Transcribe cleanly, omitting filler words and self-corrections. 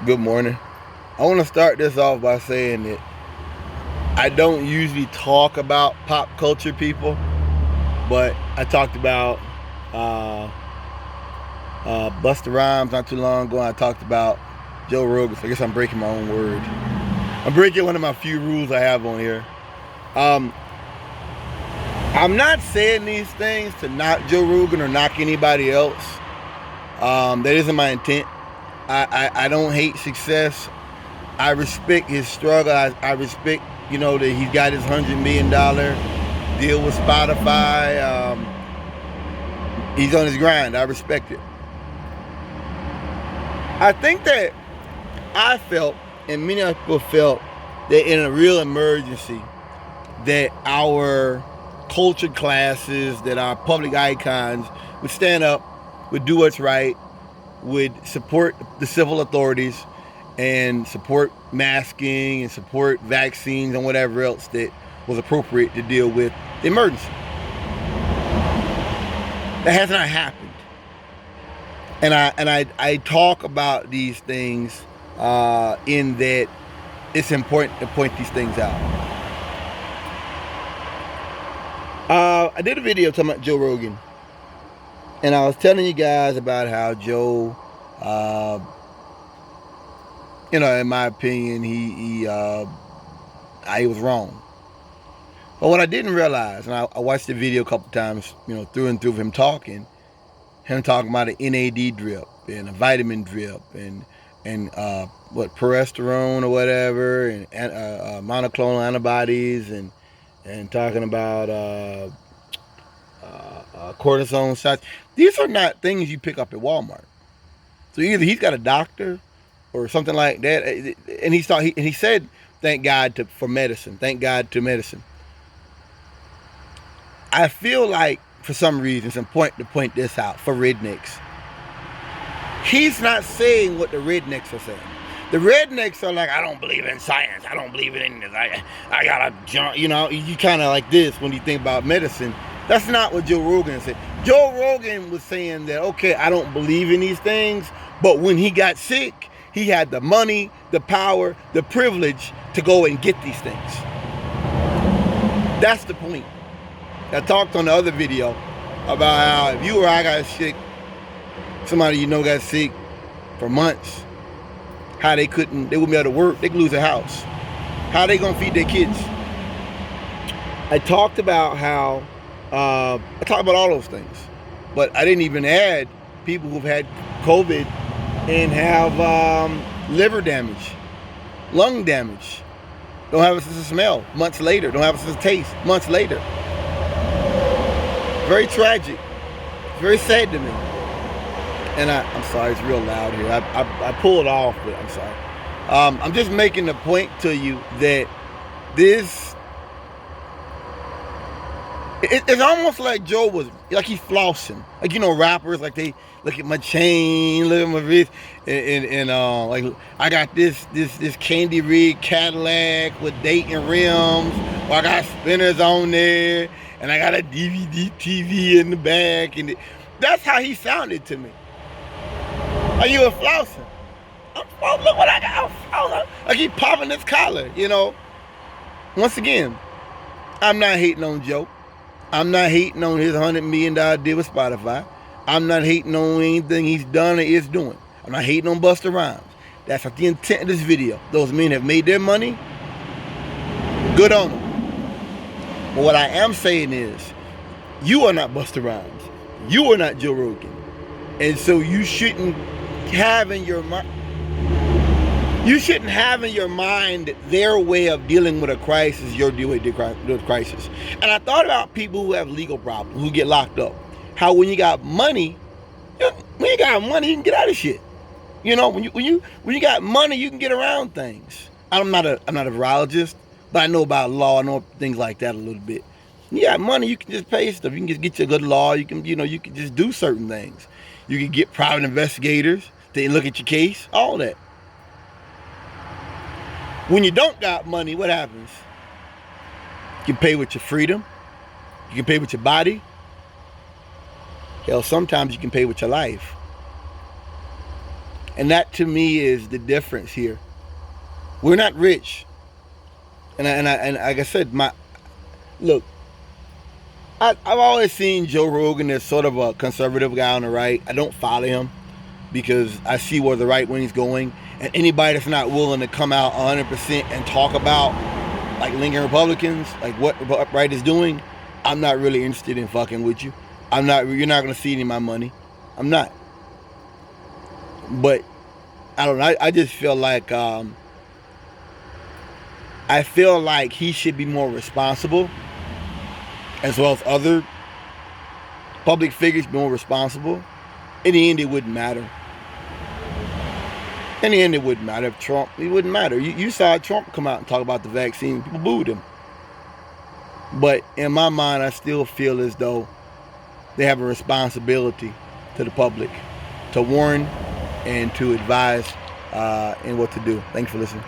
Good morning. I want to start this off by saying that I don't usually talk about pop culture people, but I talked about uh, Busta Rhymes not too long ago. And I talked about Joe Rogan. So I guess I'm breaking my own word. I'm breaking one of my few rules I have on here. Um, I'm not saying these things to knock Joe Rogan or knock anybody else. That isn't my intent. I don't hate success. I respect his struggle. I respect, that he's got his $100 million deal with Spotify. He's on his grind. I respect it. I think that I felt, and many other people felt, that in a real emergency, that our culture classes, that our public icons would stand up, would do what's right, would support the civil authorities, and support masking and support vaccines and whatever else that was appropriate to deal with the emergency. That has not happened. And I talk about these things in that it's important to point these things out. I did a video talking about Joe Rogan, and I was telling you guys about how Joe, in my opinion, he was wrong. But what I didn't realize, and I watched the video a couple times, through and through of him talking about an NAD drip and a vitamin drip and progesterone or whatever, and monoclonal antibodies, and talking about cortisone shots. These are not things you pick up at Walmart. So either he's got a doctor or something like that, and he said, "Thank God for medicine. Thank God to medicine." I feel like, for some reason, it's important to point this out for rednecks. He's not saying what the rednecks are saying. The rednecks are like, "I don't believe in science. I don't believe in any of this. I gotta jump." You kind of like this when you think about medicine. That's not what Joe Rogan said. Joe Rogan was saying that, okay, I don't believe in these things, but when he got sick, he had the money, the power, the privilege to go and get these things. That's the point. I talked on the other video about how if you or I got sick, somebody got sick for months, how they wouldn't be able to work, they could lose their house. How they gonna feed their kids? I talked about how, I talked about all those things, but I didn't even add people who've had COVID and have liver damage, lung damage, don't have a sense of smell months later, don't have a sense of taste months later. Very tragic, very sad to me. And I'm sorry, it's real loud here. I pulled off, but I'm sorry. I'm just making the point to you that this, it's almost like Joe was, like he's flossing. Like, rappers, like they look at my chain, look at my wrist, and like, I got this candy rig Cadillac with Dayton rims, or I got spinners on there, and I got a DVD TV in the back, and that's how he sounded to me. Like he was flossing. Oh, look what I got. I keep popping this collar, Once again, I'm not hating on Joe. I'm not hating on his $100 million deal with Spotify. I'm not hating on anything he's done or is doing. I'm not hating on Busta Rhymes. That's not the intent of this video. Those men have made their money. Good on them. But what I am saying is, you are not Busta Rhymes. You are not Joe Rogan. And so you shouldn't have in your mind, that their way of dealing with a crisis, your deal with the crisis. And I thought about people who have legal problems, who get locked up. How when you got money, you can get out of shit. When you got money, you can get around things. I'm not a virologist, but I know about law. I know things like that a little bit. When you got money, you can just pay stuff. You can just get you a good law. You can just do certain things. You can get private investigators to look at your case, all that. When you don't got money, what happens? You can pay with your freedom. You can pay with your body. Hell, sometimes you can pay with your life. And that to me is the difference here. We're not rich. And like I said, look, I've always seen Joe Rogan as sort of a conservative guy on the right. I don't follow him because I see where the right wing's going. And anybody that's not willing to come out 100% and talk about like Lincoln Republicans, like what right is doing, I'm not really interested in fucking with you. You're not gonna see any of my money. I'm not. But I don't know. I just feel like he should be more responsible, as well as other public figures be more responsible. In the end, it wouldn't matter. In the end, it wouldn't matter if Trump. It wouldn't matter. You saw Trump come out and talk about the vaccine. People booed him. But in my mind, I still feel as though they have a responsibility to the public to warn and to advise in what to do. Thanks for listening.